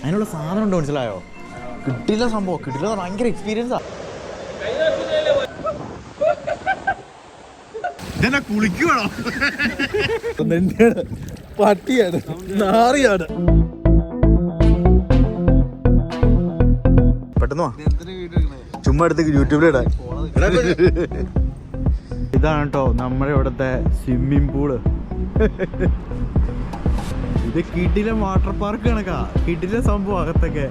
അതിനുള്ള സാധനം ഉണ്ടോ മനസ്സിലായോ? കിട്ടില്ല സംഭവം, കിട്ടില്ല. ഭയങ്കര എക്സ്പീരിയൻസാ. ഇതെന്നാ കുളിക്കുവാണോ? പട്ടിയാണ്, നാറിയാണ്. പെട്ടെന്ന് ചുമ്മാ എടുത്ത് യൂട്യൂബിലിടാൻ. ഇതാണ് കേട്ടോ നമ്മുടെ ഇവിടുത്തെ സ്വിമ്മിങ് പൂള്. ഇത് കിടിലൻ വാട്ടർ പാർക്ക് കണക്കാ, കിടിലൻ സംഭവം. അകത്തൊക്കെ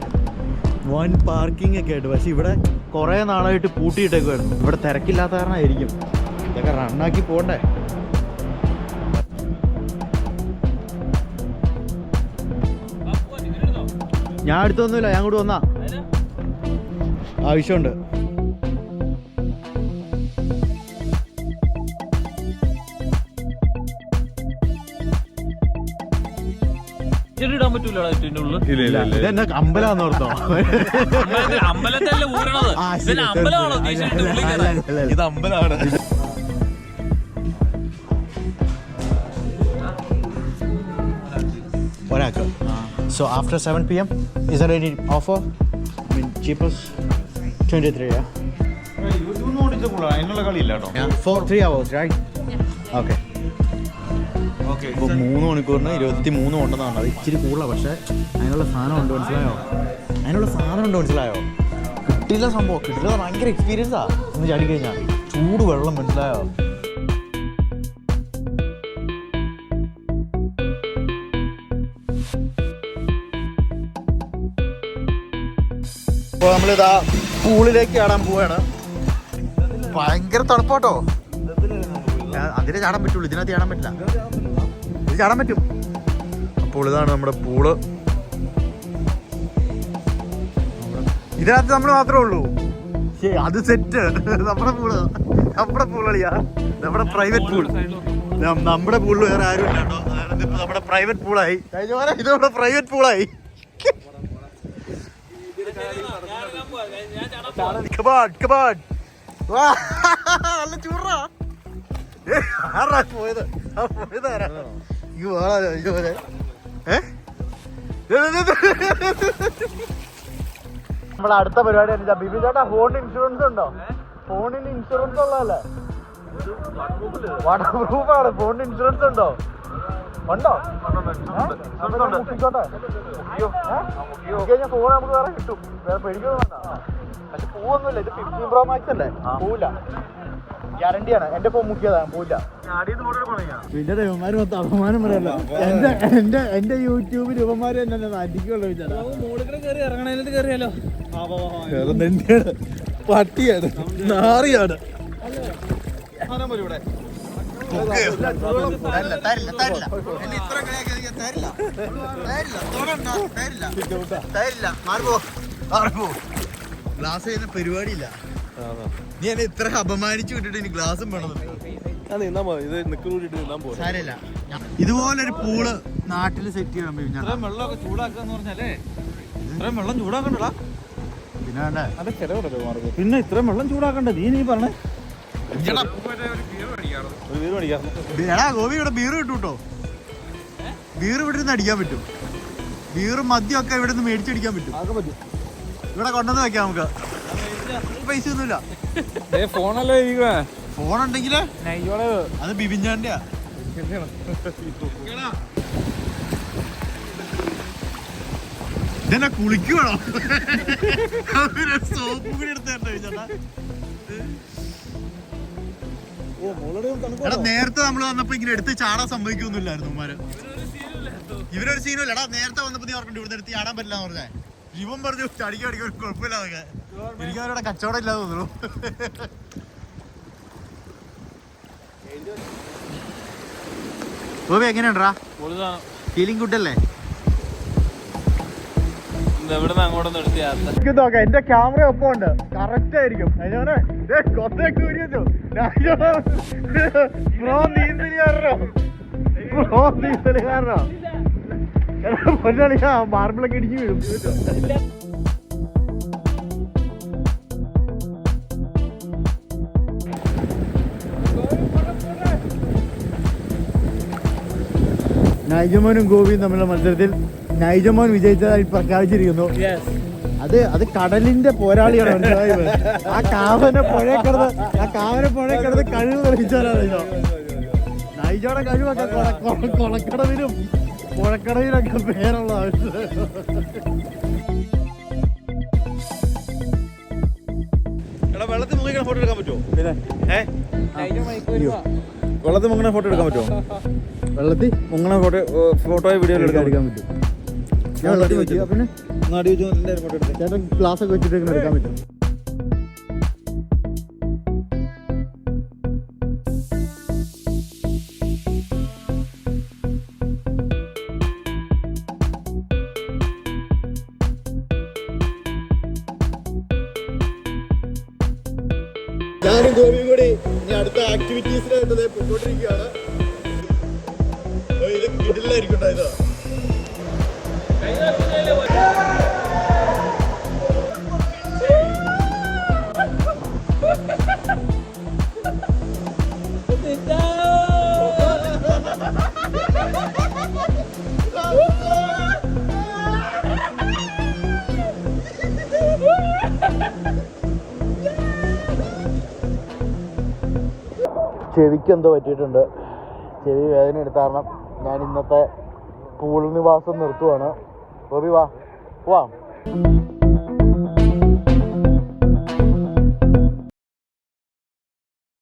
വൺ പാർക്കിംഗ് ഒക്കെ ആയിട്ട്. പക്ഷെ ഇവിടെ കുറേ നാളായിട്ട് പൂട്ടിയിട്ടേക്കുമായിരുന്നു. ഇവിടെ തിരക്കില്ലാത്ത കാരണമായിരിക്കും. ഇതൊക്കെ റണ്ണാക്കി പോണ്ടേ. ഞാൻ അടുത്തൊന്നുമില്ല, ഞാൻ കൂടെ വന്നാ ആവശ്യമുണ്ട്. ഇതെന്നെ അമ്പലാന്ന് ഓർത്തോ? ഇത് അമ്പലമാണ്. ഒരാൾക്ക്. So after 7 PM, is there any offer? I mean, cheapest 23, yeah? അതിനുള്ള കളിയില്ല കേട്ടോ. For 3 hours, right? Okay. ഇപ്പോൾ 3 മണിക്കൂറിന് 23 ഉണ്ടെന്നാണ്. അത് ഇച്ചിരി കൂടുതലാണ്. പക്ഷേ അതിനുള്ള സാധനം ഉണ്ട്, മനസ്സിലായോ? അതിനുള്ള സാധനം ഉണ്ട്, മനസ്സിലായോ? കിട്ടില്ല സംഭവം, കിട്ടില്ല. ഭയങ്കര എക്സ്പീരിയൻസാ. ഒന്ന് ചാടി കഴിഞ്ഞാൽ ചൂട് വെള്ളം, മനസ്സിലായോ? ഇപ്പോൾ നമ്മളിതാ പൂളിലേക്ക് ചാടാൻ പോവാണ്. ഭയങ്കര തണുപ്പാട്ടോ. അതിനെ ചാടാൻ പറ്റുള്ളൂ, ഇതിനകത്ത് ചാടാൻ പറ്റില്ല. ഇത് ചാടാൻ പറ്റും. അപ്പോൾ ഇതാണ് നമ്മുടെ പൂള്. ഇതിനകത്ത് നമ്മൾ മാത്രമേ ഉള്ളൂ. അത് സെറ്റ്. നമ്മുടെ പൂളളിയാ, നമ്മുടെ പ്രൈവറ്റ് പൂൾ. നമ്മുടെ പൂളിൽ വേറെ ആരും ഇല്ല കേട്ടോ. ഇപ്പൊ നമ്മുടെ പ്രൈവറ്റ് പൂളായി. ഇത് നമ്മുടെ പ്രൈവറ്റ് പൂളായി. നല്ല ചൂടാ. പോയത് നമ്മുടെ അടുത്ത പരിപാടി എന്താ? ബിബി ചേട്ടാ, ഫോണിന് ഇൻഷുറൻസ് ഉണ്ടോ? ഫോണിന് ഇൻഷുറൻസ് ഉള്ളതല്ലേ? വാട്ടർ പ്രൂഫാണ്. ഫോണിന് ഇൻഷുറൻസ് ഉണ്ടോ? ഉണ്ടോ? മുക്കിക്കോട്ടെ. കഴിഞ്ഞാൽ ഫോൺ നമുക്ക് വേറെ കിട്ടും. വേറെ പേടിക്കൊന്നും വേണ്ട. പക്ഷെ പോവൊന്നുമില്ല. ഇത് 15 Pro Max അല്ലേ? പോവില്ല, ഗ്യാരണ്ടിയാണ്. എന്റെ ഫോൺ മുക്കിയതാണ്, പോവില്ല. പിന്നെ രൂപമാര് മൊത്തം അപമാനം പറയല്ലോ. എന്റെ യൂട്യൂബ് രൂപമാര് തന്നെ അടിക്കുള്ളൂ. പട്ടിയാണ്, നാറിയാണ്. ഗ്ലാസ് ചെയ്യുന്ന പരിപാടിയില്ല. നീ എന്നെ ഇത്ര അപമാനിച്ചു വിട്ടിട്ട് ഇനി ഗ്ലാസും വേണം. സാരമില്ല. ഇതുപോലൊരു പൂള് നാട്ടില് സെറ്റ് ചെയ്യണം. വെള്ളമൊക്കെ ചൂടാക്കാന്ന് പറഞ്ഞാലേ ഇത്രയും വെള്ളം ചൂടാക്കണ്ടടാ. പിന്നെ ഇത്രയും വെള്ളം ചൂടാക്കണ്ട. നീ പറഞ്ഞേ. എടാ ഗോപി, ഇവിടെ ബീർ കിട്ടും കേട്ടോ. ബീർ ഇവിടെ നിന്ന് അടിക്കാൻ പറ്റും. ബീറും മദ്യമൊക്കെ ഇവിടെ നിന്ന് മേടിച്ചടിക്കാൻ പറ്റും. ഇവിടെ കൊണ്ടുവന്ന് വെക്കാം നമുക്ക്. പൈസ ഒന്നുമില്ല. ഫോൺ ഉണ്ടെങ്കില് അത് ബിബിഞ്ചാന്റെ. ഇതെന്നാ കുളിക്കുവാണോ? സോപ്പ് കൂടി എടുത്തേട്ടാ ചേട്ടാ. എടാ, നേരത്തെ നമ്മൾ വന്നപ്പോ ഇങ്ങനെ എടുത്ത് ചാടാൻ സംഭവിക്കൊന്നുമില്ലായിരുന്നു. ഇവരൊരു സീനുമില്ല. എടാ, നേരത്തെ വന്നപ്പോ നീ ഓർക്കണ്ട ഇവിടെ എടുത്ത് ചാടാൻ പറ്റില്ല എന്ന് പറഞ്ഞേ. ഇവൻ പറഞ്ഞു ചടിക്കാൻ കുഴപ്പമില്ല എന്നൊക്കെ. എനിക്ക് അവരുടെ കച്ചവടം ഇല്ലാതെ തോന്നുന്നു. ഗോപി, എങ്ങനെയുണ്ടാ? ഫീലിംഗ് ഗുഡ് അല്ലേ? നോക്കാം, എന്റെ ക്യാമറ ഒപ്പം ഉണ്ട്. കറക്റ്റ് ആയിരിക്കും. മാർബിളൊക്കെ ഇടിച്ചു വീഴും. നൈജമോനും ഗോപിയും തമ്മിലുള്ള മത്സരത്തിൽ നൈജമോൻ വിജയിച്ചതായി പ്രഖ്യാപിച്ചിരിക്കുന്നു. അത് കടലിന്റെ പോരാളിയാണ് മനസ്സിലായത്. ആ കാവനെ പുഴ കിടന്ന് കഴിവ് തെളിയിച്ചാലോ നൈജോടെ കഴിവൊക്കെ കൊളക്കടവിലും പുഴക്കടവിലൊക്കെ പേരുള്ള വെള്ളത്തിൽ മുങ്ങിക്കണ ഫോട്ടോ എടുക്കാൻ പറ്റുമോ? പിന്നെ വെള്ളത്തിൽ മുങ്ങണ ഫോട്ടോ എടുക്കാൻ പറ്റുമോ? വെള്ളത്തിൽ മുങ്ങണ ഫോട്ടോയോ വീഡിയോ എടുക്കാൻ പറ്റും. ഞാൻ വെള്ളത്തിൽ വെച്ചു പിന്നെ നാടി വെച്ചു ഫോട്ടോ എടുത്തേ. ചേട്ടൻ ഗ്ലാസ് ഒക്കെ വെച്ചിട്ട് എടുക്കാൻ പറ്റും. ഞാനും ഗോപിയും കൂടി ഇനി അടുത്ത ആക്ടിവിറ്റീസിനായിട്ട് പോയിക്കൊണ്ടിരിക്കുകയാണ്. ഇത് കിടിലായിരിക്കും ഉണ്ടായത്. ചെവിക്ക് എന്തോ പറ്റിയിട്ടുണ്ട്. ചെവി വേദന എടുത്ത കാരണം ഞാൻ ഇന്നത്തെ പൂൾ നിവാസം നിർത്തുവാണ്. ഗോപി വാ പോവാം.